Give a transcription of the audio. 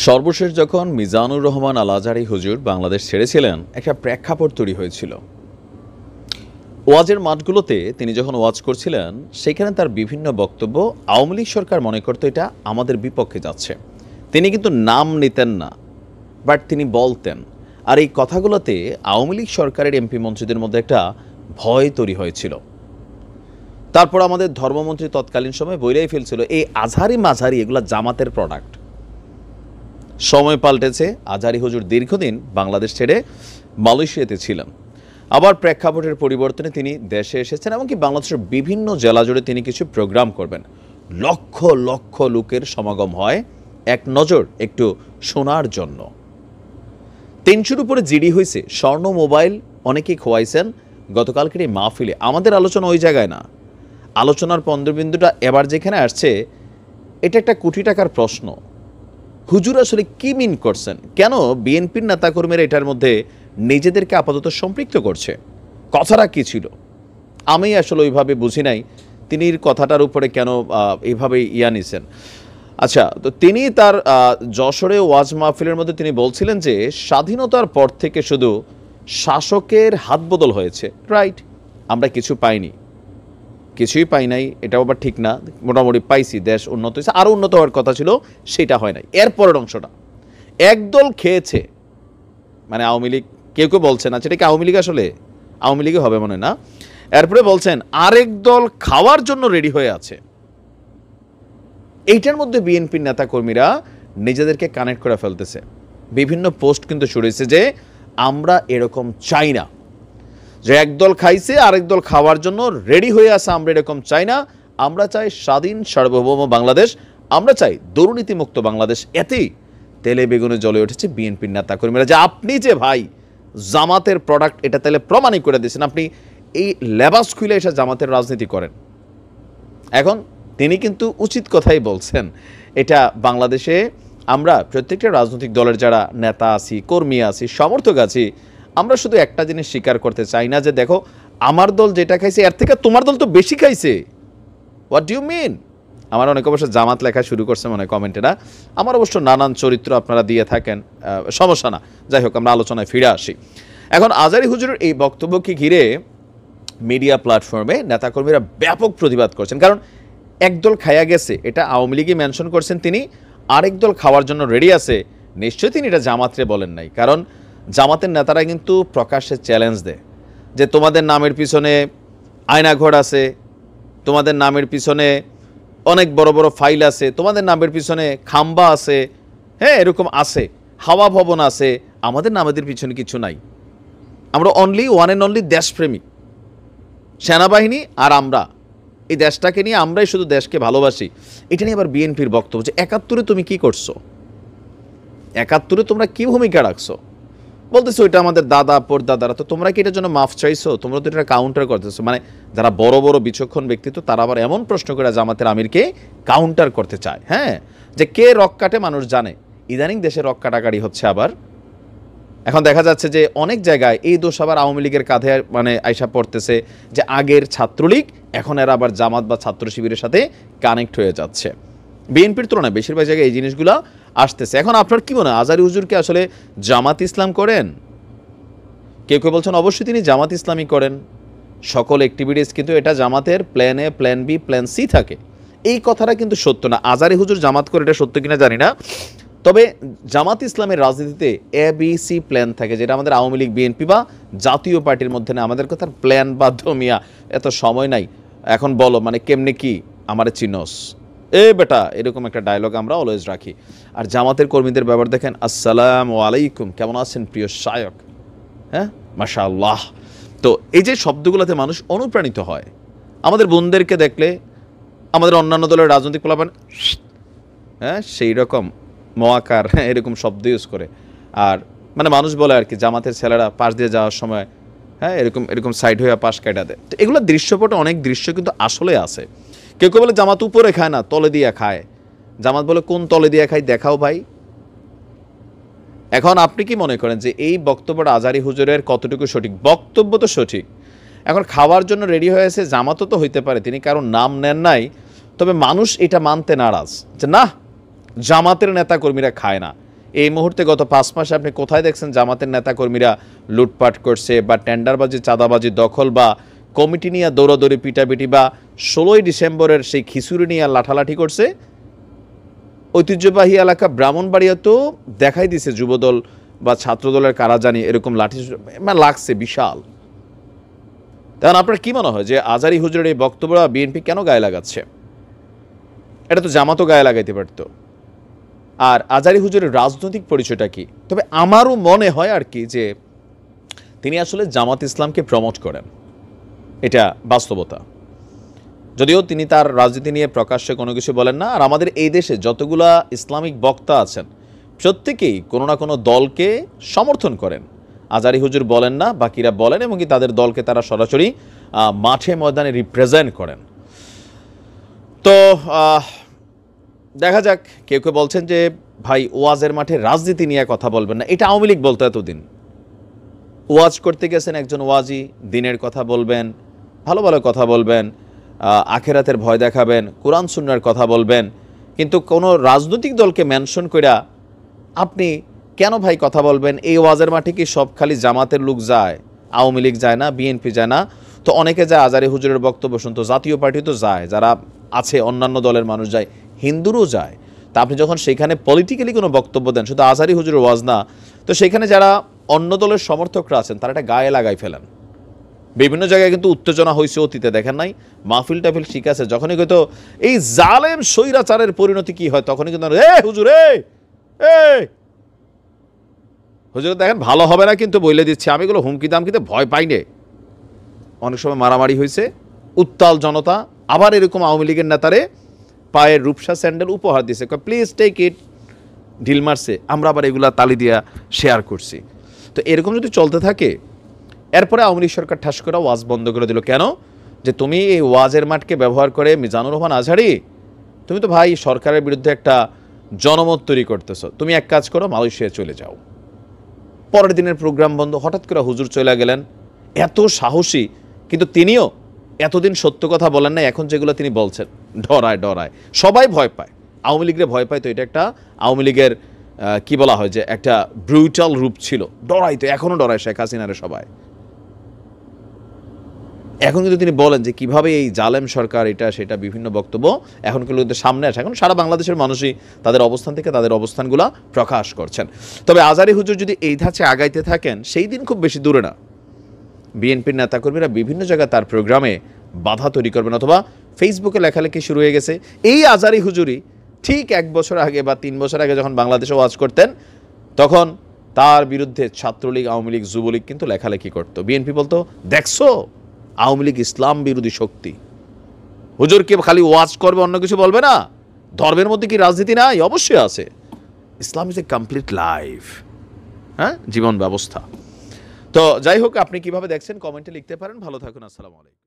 সর্বশেষ যখন মিজানুর রহমান আল আজহারি হুজুর বাংলাদেশ ছেড়েছিলেন, একটা প্রেক্ষাপট তৈরি হয়েছিল। ওয়াজের মাঠগুলোতে তিনি যখন ওয়াজ করছিলেন, সেখানে তার বিভিন্ন বক্তব্য আওয়ামী লীগ সরকার মনে করত এটা আমাদের বিপক্ষে যাচ্ছে। তিনি কিন্তু নাম নিতেন না, বাট তিনি বলতেন। আর এই কথাগুলোতে আওয়ামী লীগ সরকারের এমপি মন্ত্রীদের মধ্যে একটা ভয় তৈরি হয়েছিল। তারপর আমাদের ধর্মমন্ত্রী তৎকালীন সময় বইলেই ফেলছিল এই আজহারি মাঝারি এগুলা জামাতের প্রোডাক্ট। সময় পাল্টেছে, আজহারি হুজুর দীর্ঘদিন বাংলাদেশ ছেড়ে মালয়েশিয়াতে ছিলেন। আবার প্রেক্ষাপটের পরিবর্তনে তিনি দেশে এসেছেন, এমনকি বাংলাদেশের বিভিন্ন জেলা জুড়ে তিনি কিছু প্রোগ্রাম করবেন। লক্ষ লক্ষ লোকের সমাগম হয় এক নজর একটু শোনার জন্য। ৩০০-র উপরে জিডি হয়েছে, স্বর্ণ মোবাইল অনেকেই খোয়াইছেন গতকালকের এই মাহফিলে। আমাদের আলোচনা ওই জায়গায় না, আলোচনার পন্দ্রবিন্দুটা এবার যেখানে আসছে, এটা একটা কোটি টাকার প্রশ্ন। হুজুর আসলে কি মিন করছেন? কেন বিএনপির নেতাকর্মীরা এটার মধ্যে নিজেদেরকে আপাতত সম্পৃক্ত করছে? কথাটা কি ছিল? আমি আসলে ওইভাবে বুঝি নাই তিনি কথাটার উপরে কেন এইভাবে নিছেন। আচ্ছা, তো তিনি তার যশোরে ওয়াজ মাহফিলের মধ্যে তিনি বলছিলেন যে স্বাধীনতার পর থেকে শুধু শাসকের হাত বদল হয়েছে। রাইট, আমরা কিছু পাইনি, কিছুই পাই নাই, এটাও আবার ঠিক না। মোটামুটি পাইছি, দেশ উন্নত হয়েছে, আরও উন্নত হওয়ার কথা ছিল, সেটা হয় নাই। এরপরের অংশটা একদল খেয়েছে, মানে আওয়ামী লীগ। কেউ কেউ বলছেন আচ্ছা এটা কি আওয়ামী লীগ? আসলে আওয়ামী লীগই হবে মনে না। এরপরে বলছেন আরেক দল খাওয়ার জন্য রেডি হয়ে আছে। এইটার মধ্যে বিএনপির নেতাকর্মীরা নিজেদেরকে কানেক্ট করে ফেলতেছে। বিভিন্ন পোস্ট কিন্তু শুরু হয়েছে যে আমরা এরকম চাই না, যে একদল খাইছে আরেক দল খাওয়ার জন্য রেডি হয়ে আছে, আমরা এরকম চাই না। আমরা চাই স্বাধীন সার্বভৌম বাংলাদেশ, আমরা চাই দুর্নীতিমুক্ত বাংলাদেশ। এতেই তেলে বেগুনে জ্বলে উঠেছে বিএনপির নেতাকর্মীরা যে আপনি যে ভাই জামাতের প্রোডাক্ট, এটা তাহলে প্রমাণই করে দিয়েছেন। আপনি এই লেবাস খুলে এসে জামাতের রাজনীতি করেন। এখন তিনি কিন্তু উচিত কথাই বলছেন। এটা বাংলাদেশে আমরা প্রত্যেকটা রাজনৈতিক দলের যারা নেতা আছি, কর্মী আছি, সমর্থক আছি, আমরা শুধু একটা জিনিস স্বীকার করতে চাই না যে দেখো আমার দল যেটা খাইছে এর থেকে তোমার দল তো বেশি খাইছে। What do you mean? আমার অনেক অবশ্য জামাত লেখা শুরু করছে মনে হয় কমেন্টে না। আমার অবশ্য নানান চরিত্র আপনারা দিয়ে থাকেন, সমস্যা না। যাই হোক, আমরা আলোচনায় ফিরে আসি। এখন আজহারি হুজুরের এই বক্তব্যকে ঘিরে মিডিয়া প্ল্যাটফর্মে নেতাকর্মীরা ব্যাপক প্রতিবাদ করছেন। কারণ একদল খাইয়া গেছে, এটা আওয়ামী লীগই মেনশন করছেন তিনি, আরেক দল খাওয়ার জন্য রেডি আছে। নিশ্চয়ই তিনি এটা জামাতরে বলেন নাই, কারণ জামাতের নেতারা কিন্তু প্রকাশ্যে চ্যালেঞ্জ দেয় যে তোমাদের নামের পিছনে আয়নাঘর আছে, তোমাদের নামের পিছনে অনেক বড় বড় ফাইল আছে, তোমাদের নামের পিছনে খাম্বা আছে, হ্যাঁ এরকম আছে, হাওয়া ভবন আছে, আমাদের নামের পিছনে কিছু নাই। আমরা অনলি ওয়ান অ্যান্ড অনলি দেশপ্রেমিক সেনাবাহিনী, আর আমরা এই দেশটাকে নিয়ে আমরাই শুধু দেশকে ভালোবাসি। এটা নিয়ে আবার বিএনপির বক্তব্য যে ৭১-এ তুমি কি করছো, ৭১-এ তোমরা কি ভূমিকা রাখছো? বলতেছো এটা আমাদের দাদা পরদাদারা, তো তোমরা কি এটার জন্য মাফ চাইছো? তোমরা তো এটা কাউন্টার করতেছো। মানে যারা বড় বড় বিচক্ষণ ব্যক্তিত্ব তারা আবার এমন প্রশ্ন করে জামাতের আমিরকে কাউন্টার করতে চায়, হ্যাঁ, যে কে রক কাটে মানুষ জানে। ইদানিং দেশে রক কাটাকাটি হচ্ছে। আবার এখন দেখা যাচ্ছে যে অনেক জায়গায় এই দোষ আবার আওয়ামী লীগের কাঁধে মানে আইসা পড়তেছে, যে আগের ছাত্রলীগ এখন এরা আবার জামাত বা ছাত্র শিবিরের সাথে কানেক্ট হয়ে যাচ্ছে। বিএনপির তুলনায় বেশিরভাগ জায়গায় এই জিনিসগুলো আসতেছে। এখন আপনার কি মনে হয় আজহারি হুজুরকে আসলে জামাত ইসলাম করেন? কেউ কেউ বলছেন অবশ্যই তিনি জামাত ইসলামই করেন। সকল অ্যাক্টিভিটিস কিন্তু এটা জামাতের plan A, plan B, plan C থাকে। এই কথাটা কিন্তু সত্য না। আজহারি হুজুর জামাত করে এটা সত্য কিনা জানি না, তবে জামাত ইসলামের রাজনীতিতে ABC প্ল্যান থাকে, যেটা আমাদের আওয়ামী লীগ, বিএনপি বা জাতীয় পার্টির মধ্যে না। আমাদের কথার প্ল্যান বাধ্য মিয়া, এত সময় নাই। এখন বলো মানে কেমনে কি আমারে চিনস এ বেটা, এরকম একটা ডায়লগ আমরা অলওয়েজ রাখি। আর জামাতের কর্মীদের ব্যাপার দেখেন, আসসালামু আলাইকুম, কেমন আছেন প্রিয় শায়ক, হ্যাঁ মাশাআল্লাহ। তো এই যে শব্দগুলোতে মানুষ অনুপ্রাণিত হয়। আমাদের বোনদেরকে দেখলে আমাদের অন্যান্য দলের রাজনৈতিক প্লাবন, হ্যাঁ সেই রকম মোয়াকার এরকম শব্দ ইউজ করে। আর মানে মানুষ বলে আর কি জামাতের ছেলেরা পাশ দিয়ে যাওয়ার সময় হ্যাঁ এরকম এরকম সাইড হয়ে পাশ কাটা দেয়। তো এগুলো দৃশ্যপটে অনেক দৃশ্য কিন্তু আসলে আছে। কেউ কেউ বলে জামাত উপরে খায় না, তলে দিয়ে খায়। জামাত বলে কোন তলে দিয়ে খায় দেখাও ভাই। এখন আপনি কি মনে করেন যে এই বক্তব্যটা আজহারি হুজুরের কতটুকু সঠিক? বক্তব্য তো সঠিক। এখন খাওয়ার জন্য রেডি হয়েছে, জামাতও তো হইতে পারে তিনি কারণ নাম নেন নাই, তবে মানুষ এটা মানতে নারাজ যে না জামাতের নেতা কর্মীরা খায় না। এই মুহূর্তে গত 5 মাসে আপনি কোথায় দেখছেন জামাতের নেতাকর্মীরা লুটপাট করছে বা টেন্ডারবাজি, চাঁদাবাজি, দখল বা কমিটি নিয়ে দৌড়াদৌড়ি, পিটাপিটি বা 16ই ডিসেম্বরের সেই খিচুড়ি নিয়ে লাঠালাঠি করছে? ঐতিহ্যবাহী এলাকা ব্রাহ্মণবাড়িয়াতেও দেখাই দিছে যুবদল বা ছাত্রদলের কারা জানি এরকম লাঠি লাগছে বিশাল। তখন আপনার কি মনে হয় যে আজারি হুজুরের এই বক্তব্য বিএনপি কেন গায়ে লাগাচ্ছে? এটা তো জামাতও গায়ে লাগাইতে পারতো। আর আজারি হুজুরের রাজনৈতিক পরিচয়টা কি? তবে আমারও মনে হয় আর কি যে তিনি আসলে জামাত ইসলামকে প্রমোট করেন, এটা বাস্তবতা। যদিও তিনি তার রাজনীতি নিয়ে প্রকাশ্যে কোনো কিছু বলেন না। আর আমাদের এই দেশে যতগুলা ইসলামিক বক্তা আছেন প্রত্যেকেই কোনো না কোনো দলকে সমর্থন করেন। আজারি হুজুর বলেন না, বাকিরা বলেন, এবং কি তাদের দলকে তারা সরাসরি মাঠে ময়দানে রিপ্রেজেন্ট করেন। তো দেখা যাক। কেউ কেউ বলছেন যে ভাই ওয়াজের মাঠে রাজনীতি নিয়ে কথা বলবেন না, এটা আওয়ামী লীগ বলতো এতদিন। ওয়াজ করতে গেছেন একজন ওয়াজি, দিনের কথা বলবেন, ভালো ভালো কথা বলবেন, আখেরাতের ভয় দেখাবেন, কোরআন সুন্নাহর কথা বলবেন, কিন্তু কোনো রাজনৈতিক দলকে মেনশন কইরা আপনি কেন ভাই কথা বলবেন? এই ওয়াজের মাঠে কি সব খালি জামাতের লোক যায়, আওয়ামী লীগ যায় না, বিএনপি যায় না? তো অনেকে যায় আজারি হুজুরের বক্তব্য শুনতো, জাতীয় পার্টি তো যায়, যারা আছে অন্যান্য দলের মানুষ যায়, হিন্দুরও যায়। তা আপনি যখন সেখানে পলিটিক্যালি কোনো বক্তব্য দেন, শুধু আজারি হুজুরের ওয়াজ না, তো সেখানে যারা অন্য দলের সমর্থকরা আছেন তারা এটা গায়ে লাগাই ফেলেন। বিভিন্ন জায়গায় কিন্তু উত্তেজনা হয়েছে অতীতে, দেখেন নাই? মাহফিল টাফিল ঠিক আছে, যখনই হয়তো এই জালেম স্বৈরাচারের পরিণতি কি হয়, তখনই কিন্তু হুজুর হুজুর দেখেন ভালো হবে না কিন্তু বলে দিচ্ছে, আমি এগুলো হুমকি দামকিতে ভয় পাই নে। অনেক সময় মারামারি হয়েছে, উত্তাল জনতা আবার এরকম আওয়ামী লীগের নেতারে পায়ের রূপসা স্যান্ডেল উপহার দিয়েছে, প্লিজ টেক ইট, ঢিল মারছে, আমরা আবার এগুলা তালি দিয়া শেয়ার করছি। তো এরকম যদি চলতে থাকে, এরপরে আওয়ামী লীগ সরকার ঠাস করে ওয়াজ বন্ধ করে দিল। কেন? যে তুমি এই ওয়াজের মাঠকে ব্যবহার করে মিজানুর রহমান আজহারি, তুমি তো ভাই সরকারের বিরুদ্ধে একটা জনমত তৈরি করতেছ, তুমি এক কাজ করো, মালয়েশিয়া চলে যাও। পরের দিনের প্রোগ্রাম বন্ধ, হঠাৎ করে হুজুর চলে গেলেন। এত সাহসী, কিন্তু তিনিও এতদিন সত্য কথা বলেন না, এখন যেগুলো তিনি বলছেন ডরায় ডরায়, সবাই ভয় পায়, আওয়ামী লীগের ভয় পায়। তো এটা একটা আওয়ামী লীগের কি বলা হয় যে একটা ব্রুটাল রূপ ছিল, ডরাই তো, এখনও ডরায় শেখ হাসিনারে সবাই। এখন কিন্তু তিনি বলেন যে কিভাবে এই জালেম সরকার এটা সেটা, বিভিন্ন বক্তব্য এখন কিন্তু সামনে আসে। এখন সারা বাংলাদেশের মানুষই তাদের অবস্থান থেকে তাদের অবস্থানগুলো প্রকাশ করছেন। তবে আজারি হুজুর যদি এই ধাঁচে আগাইতে থাকেন, সেই দিন খুব বেশি দূরে না, বিএনপির নেতাকর্মীরা বিভিন্ন জায়গায় তার প্রোগ্রামে বাধা তৈরি করবেন, অথবা ফেসবুকে লেখালেখি শুরু হয়ে গেছে। এই আজারি হুজুরি ঠিক 1 বছর আগে বা 3 বছর আগে যখন বাংলাদেশে ওয়াজ করতেন, তখন তার বিরুদ্ধে ছাত্রলীগ, আওয়ামী লীগ, যুবলীগ কিন্তু লেখালেখি করতো। বিএনপি বলতো, দেখছো আওয়ামী লীগ ইসলাম বিরোধী শক্তি। হুজুরকে খালি ওয়াজ করবে, অন্য কিছু বলবে না? ধর্মের মধ্যে কি রাজনীতি নাই? অবশ্যই আছে। ইসলাম ইজ এ কমপ্লিট লাইফ, হ্যাঁ, জীবন ব্যবস্থা। তো যাই হোক, আপনি কিভাবে দেখছেন কমেন্টে লিখতে পারেন। ভালো থাকুন, আসসালামু আলাইকুম।